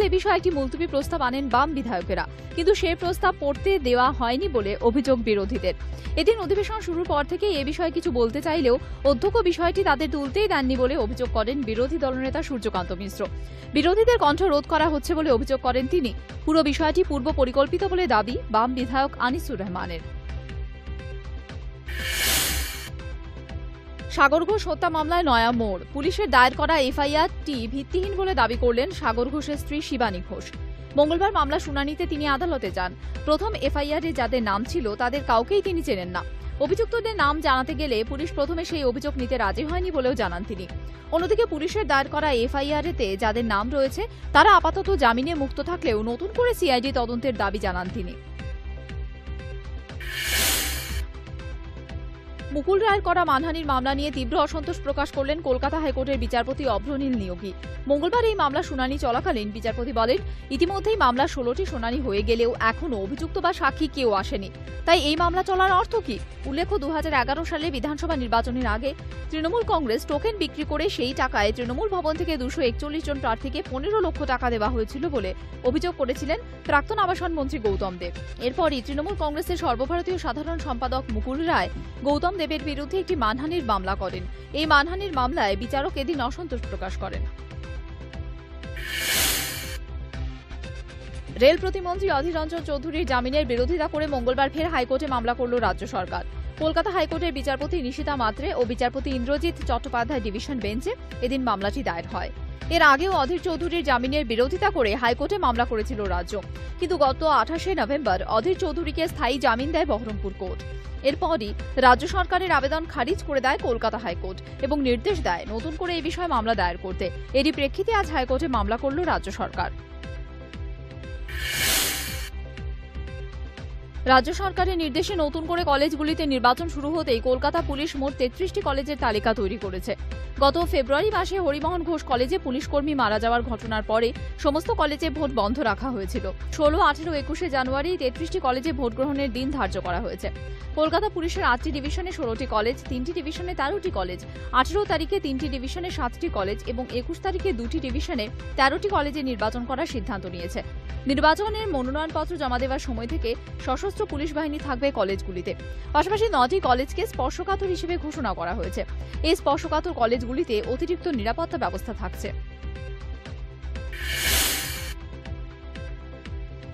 এ বিষয়ে একটি মুলতবি প্রস্তাব আনেন বাম বিধায়কেরা, কিন্তু সেই প্রস্তাব পড়তে দেওয়া হয়নি বলে অভিযোগ বিরোধীদের। এদিন অধিবেশন শুরুর পর থেকে এ বিষয়ে কিছু বলতে চাইলেও অধ্যক্ষ বিষয়টি তাদের তুলতেই দেননি বলে অভিযোগ করেন বিরোধী দলনেতা সূর্যকান্ত মিশ্র। বিরোধীদের কণ্ঠ রোধ করা হচ্ছে বলে অভিযোগ করেন তিনি। পুরো বিষয়টি পূর্ব পরিকল্পিত বলে দাবি বাম বিধায়ক আনিসুর রহমানের। সাগর ঘোষ হত্যা মামলায় নয়া মোড়। পুলিশের দায়ের করা এফআইআরটি ভিত্তিহীন বলে দাবি করলেন সাগর ঘোষের স্ত্রী শিবানী ঘোষ। মঙ্গলবার মামলা শুনানিতে তিনি আদালতে যান। প্রথম এফআইআরে যাদের নাম ছিল তাদের কাউকেই তিনি চেনেন না। অভিযুক্তদের নাম জানাতে গেলে পুলিশ প্রথমে সেই অভিযোগ নিতে রাজি হয়নি বলেও জানান তিনি। অন্যদিকে পুলিশের দায়ের করা এফআইআরতে যাদের নাম রয়েছে তারা আপাতত জামিনে মুক্ত থাকলেও নতুন করে সিআইডি তদন্তের দাবি জানান তিনি। মুকুল রায়ের করা মানহানির মামলা নিয়ে তীব্র অসন্তোষ প্রকাশ করলেন কলকাতা হাইকোর্টের বিচারপতি অভ্রনীল নিয়োগী। মঙ্গলবার এই মামলা শুনানি চলাকালীন বিচারপতি বলেন, ইতিমধ্যেই মামলার 16টি শুনানি হয়ে গেলেও এখনও অভিযুক্ত বা সাক্ষী কেউ আসেনি, তাই এই মামলা চলার অর্থ কি? উল্লেখ্য 2011 সালে বিধানসভা নির্বাচনের আগে তৃণমূল কংগ্রেস টোকেন বিক্রি করে সেই টাকায় তৃণমূল ভবন থেকে 241 জন প্রার্থীকে 15 লক্ষ টাকা দেওয়া হয়েছিল বলে অভিযোগ করেছিলেন প্রাক্তন আবাসন মন্ত্রী গৌতম দেব। এরপরই তৃণমূল কংগ্রেসের সর্বভারতীয় সাধারণ সম্পাদক মুকুল রায় গৌতম দেবের বিরুদ্ধে একটি মানহানির মামলা করেন। এই মানহানির মামলায় বিচারক এদিন অসন্তোষ প্রকাশ করেন। রেল প্রতিমন্ত্রী অধীর রঞ্জন চৌধুরীর জামিনের বিরোধিতা করে মঙ্গলবার ফের হাইকোর্টে মামলা করল রাজ্য সরকার। কলকাতা হাইকোর্টের বিচারপতি নিশিতা মাত্রে ও বিচারপতি ইন্দ্রজিৎ চট্টোপাধ্যায় ডিভিশন বেঞ্চে এদিন মামলাটি দায়ের হয়। এর আগেও অধীর চৌধুরীর জামিনের বিরোধিতা করে হাইকোর্টে মামলা করেছিল রাজ্য, কিন্তু গত 28শে নভেম্বর অধীর চৌধুরীকে স্থায়ী জামিন দেয় বহরমপুর কোর্ট। এরপরই রাজ্য সরকারের আবেদন খারিজ করে দেয় কলকাতা হাইকোর্ট এবং নির্দেশ দেয় নতুন করে এই বিষয়ে মামলা দায়ের করতে। এরই প্রেক্ষিতে আজ হাইকোর্টে মামলা করল রাজ্য সরকার। রাজ্য সরকারের নির্দেশে নতুন করে কলেজগুলিতে নির্বাচন শুরু হতেই কলকাতা পুলিশ মোট 33টি কলেজের তালিকা তৈরি করেছে। গত ফেব্রুয়ারি মাসে হরিমোহন ঘোষ কলেজে পুলিশকর্মী মারা যাওয়ার ঘটনার পরে সমস্ত কলেজে ভোট বন্ধ রাখা হয়েছিল। 16, 18, 21 জানুয়ারি 33টি কলেজে ভোট গ্রহণের দিন ধার্য করা হয়েছে। কলকাতা পুলিশের 8টি ডিভিশনে 16টি কলেজ, 3টি ডিভিশনে 13টি কলেজ, 18 তারিখে 3টি ডিভিশনে 7টি কলেজ এবং 21 তারিখে 2টি ডিভিশনে 13টি কলেজে নির্বাচন করার সিদ্ধান্ত নিয়েছে। নির্বাচনের মনোনয়নপত্র জমা দেওয়ার সময় থেকে সশস্ত্র পুলিশ বাহিনী থাকবে কলেজগুলিতে। পাশাপাশি 9টি কলেজকে স্পর্শকাতর হিসেবে ঘোষণা করা হয়েছে। এই স্পর্শকাতর কলেজগুলিতে অতিরিক্ত নিরাপত্তা ব্যবস্থা থাকছে।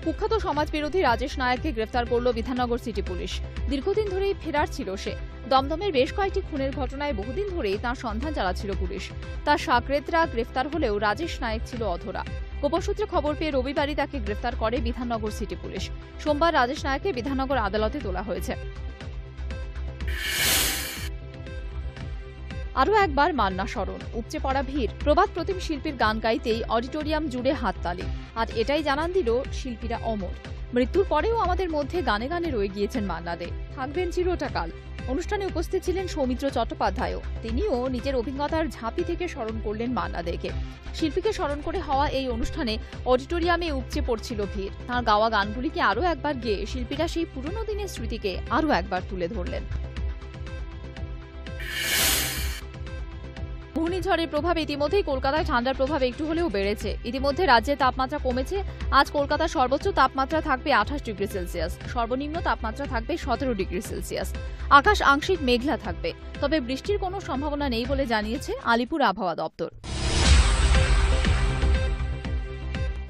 কুখ্যাত সমাজবিরোধী রাজেশ নায়ককে গ্রেফতার করল বিধাননগর সিটি পুলিশ। দীর্ঘদিন ধরেই ফেরার ছিল সে। দমদমের বেশ কয়েকটি খুনের ঘটনায় বহুদিন ধরেই তাঁর সন্ধান চালাচ্ছিল পুলিশ। তার সাকরেতরা গ্রেফতার হলেও রাজেশ নায়ক ছিল অধরা। গোপন সূত্রে খবর পেয়ে রবিবারই তাকে গ্রেফতার করে বিধাননগর সিটি পুলিশ। সোমবার রাজেশ নায়ককে বিধাননগর আদালতে তোলা হয়েছে। আরও একবার মান্না স্মরণ, উপচে পড়া ভিড়। প্রবাদ প্রতিম শিল্পীর গান গাইতেই অডিটোরিয়াম জুড়ে হাততালি। আর এটাই জানান দিল শিল্পীরা অমর। মৃত্যুর পরেও আমাদের মধ্যে গানে গানে রয়ে গিয়েছেন মান্না দে, থাকবেন চিরটাকাল। অনুষ্ঠানে উপস্থিত ছিলেন সৌমিত্র চট্টোপাধ্যায়ও। তিনিও নিজের অভিজ্ঞতার ঝাঁপি থেকে স্মরণ করলেন মান্না দেকে। শিল্পীকে স্মরণ করে হওয়া এই অনুষ্ঠানে অডিটোরিয়ামে উপচে পড়ছিল ভিড়। তাঁর গাওয়া গানগুলিকে আরও একবার গেয়ে শিল্পীরা সেই পুরনো দিনের স্মৃতিকে আরও একবার তুলে ধরলেন। ঘূর্ণিঝড়ের প্রভাবে ইতিমধ্যেই কলকাতায় ঠান্ডার প্রভাব একটু হলেও বেড়েছে। ইতিমধ্যে রাজ্যের তাপমাত্রা কমেছে। আজ কলকাতার সর্বোচ্চ তাপমাত্রা থাকবে 28 ডিগ্রি সেলসিয়াস, সর্বনিম্ন তাপমাত্রা থাকবে 17 ডিগ্রি সেলসিয়াস। আকাশ আংশিক মেঘলা থাকবে, তবে বৃষ্টির কোনো সম্ভাবনা নেই বলে জানিয়েছে আলিপুর আবহাওয়া দপ্তর।